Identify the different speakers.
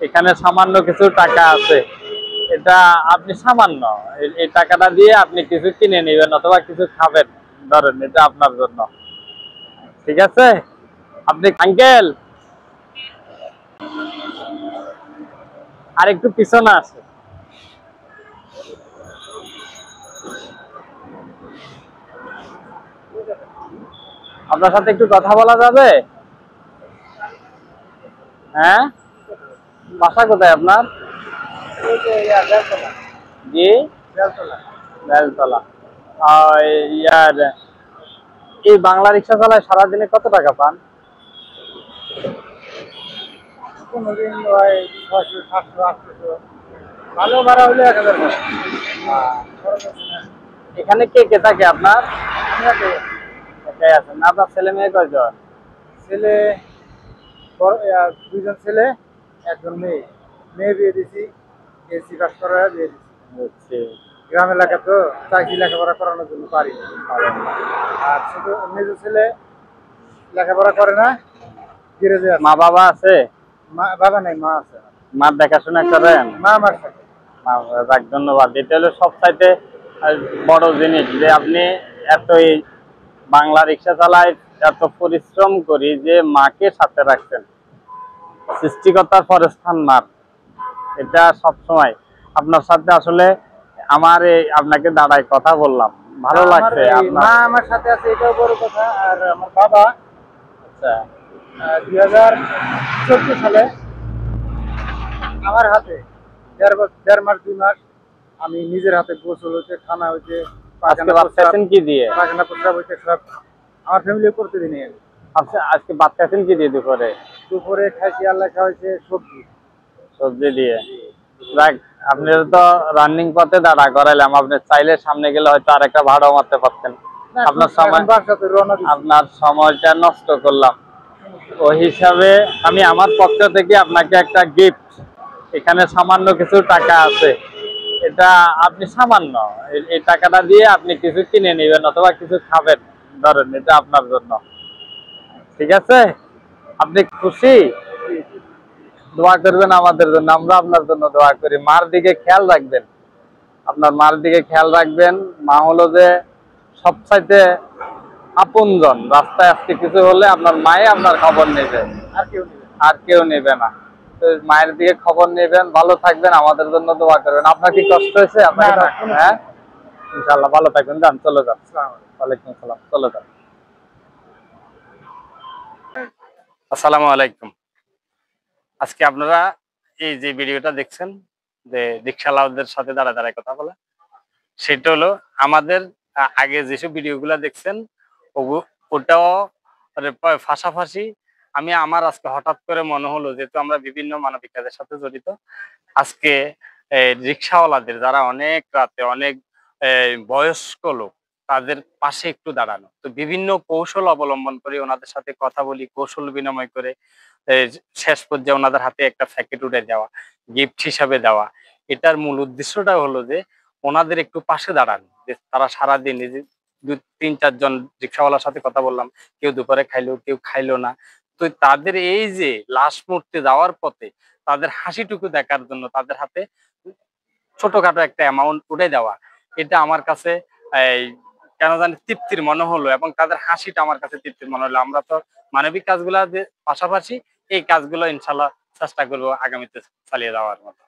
Speaker 1: এখানে সামান্য কিছু টাকা আছে, এটা আপনি সামান্য এই টাকাটা দিয়ে আপনি কিছু কিনে নেবেন অথবা কিছু খাবেন, ধরেন এটা আপনার জন্য। ঠিক আছে? আপনি আঙ্কেল আর একটু পিছনে আছে, আপনার সাথে একটু কথা বলা যাবে? হ্যাঁ, বাসা কোথায় আপনার? জি, বেলতলা। ইয়ার এই বাংলা রিক্সা চালায় সারাদিনে কত টাকা পান?
Speaker 2: কোনোদিন 600, 700, 800, ভালো ভাড়া হলে 1000 টাকা।
Speaker 1: এখানে কে কে থাকে আপনার? একাই আছেন? আপনার ছেলে মেয়ে কয়জন?
Speaker 2: ছেলে দুইজন ছেলে, একজন মেয়ে। মেয়ে বিয়ে দিছি, এসি পাস করা বিয়ে দিছি।
Speaker 1: বুঝছি।
Speaker 2: গ্রাম এলাকা তো চাকরি লেখাপড়া করানোর জন্য পারি। আর ছোট মেজ ছেলে লেখাপড়া করে না, গ্যারেজে আছে।
Speaker 1: মা বাবা আছে?
Speaker 2: বাবা নাই, মা আছে।
Speaker 1: মার দেখাশোনা করেন?
Speaker 2: মা আমার সাথে।
Speaker 1: যাক, ধন্যবাদ। এটা হলো সবচাইতে বড় জিনিস যে আপনি এতই বাংলা রিক্সা চালায় এত পরিশ্রম করি যে মাকে সাথে রাখছেন। সৃষ্টিকর্তার পরস্থান মার, এটা সবসময় আপনার সাথে আসলে আমার আপনাকে দাঁড়ায় কথা বললাম, ভালো লাগছে।
Speaker 2: মা আমার সাথে আছে, এটাও বড় কথা। আর আমার বাবা
Speaker 1: আচ্ছা
Speaker 2: 2014 সালে আমার হাতে 1.5 মাস 2 মাস আমি নিজের হাতে গোসল হইতে, খানা হইতে,
Speaker 1: কি দিয়ে?
Speaker 2: পায়খানা প্রস্রাব হইতে সব আমার ফ্যামিলি করতে দিনে।
Speaker 1: আচ্ছা, আজকে ভাত খাচ্ছেন কি দিয়ে?
Speaker 2: দুপুরে খাইছি আল্লাহ খাওয়াইছে
Speaker 1: সবজি দিয়ে। দেখ, আপনি তো রানিং পথে দাঁড়া করাইলাম, আপনি চাইলে সামনে গেলে হয়তো আরেকটা ভাড়াও মারতে পারতেন। আপনার সময়টা নষ্ট করলাম। ওই হিসাবে আমি আমার পক্ষ থেকে আপনাকে একটা গিফট, এখানে সামান্য কিছু টাকা আছে, এটা আপনি সামান্য এই টাকাটা দিয়ে আপনি কিছু কিনে নেবেন অথবা কিছু খাবেন, ধরেন এটা আপনার জন্য। ঠিক আছে? আপনি খুশি? দোয়া করবেন আমাদের জন্য, আমরা আপনার জন্য দোয়া করি। মার দিকে খেয়াল রাখবেন, আপনার মার দিকে খেয়াল রাখবেন। মা হলো যে সবচাইতে আপনজন। রাস্তায় আজকে কিছু হলে আপনার মায়ে আপনার খবর নেবে, আর কেউ নেবে না। তো মায়ের দিকে খবর নেবেন, ভালো থাকবেন, আমাদের জন্য দোয়া করবেন। আপনার কি কষ্ট হয়েছে? হ্যাঁ, ইনশাআল্লাহ ভালো থাকবেন। যান, চলে যান। ওয়ালাইকুম আসসালাম, চলে যান। আসসালামু আলাইকুম। আজকে আপনারা এই যে ভিডিওটা দেখছেন যে রিকশাওয়ালাদের সাথে দাঁড়ায় কথা বলা, সেটা হলো আমাদের আগে যেসব ভিডিওগুলো দেখছেন ওটাও পাশাপাশি আমার আজকে হঠাৎ করে মনে হলো, যেহেতু আমরা বিভিন্ন মানবিক কাজের সাথে জড়িত, আজকে রিকশাওয়ালাদের যারা অনেক রাতে অনেক বয়স্ক লোক, তাদের পাশে একটু দাঁড়ানো। তো বিভিন্ন কৌশল অবলম্বন করে ওনাদের সাথে কথা বলি, কৌশল বিনিময় করে শেষ পর্যায়ে ওনাদের হাতে একটা প্যাকেট উঠে দেওয়া, গিফট হিসাবে দেওয়া। এটার মূল উদ্দেশ্যটা হলো যে ওনাদের একটু পাশে দাঁড়ানো। যে তারা সারাদিন এই যে 2-3-4 জন রিক্সাওয়ালার সাথে কথা বললাম, কেউ দুপুরে খাইলো, কেউ খাইলো না। তো তাদের এই যে লাস্ট মুহূর্তে যাওয়ার পথে তাদের হাসিটুকু দেখার জন্য তাদের হাতে ছোটখাটো একটা অ্যামাউন্ট উঠে দেওয়া, এটা আমার কাছে এই কেন জানি তৃপ্তির মনে হলো, এবং তাদের হাসিটা আমার কাছে তৃপ্তির মনে হলো। আমরা তো মানবিক কাজগুলা পাশাপাশি এই কাজগুলো ইনশাল্লাহ চেষ্টা করবো আগামীতে চালিয়ে যাওয়ার মতো।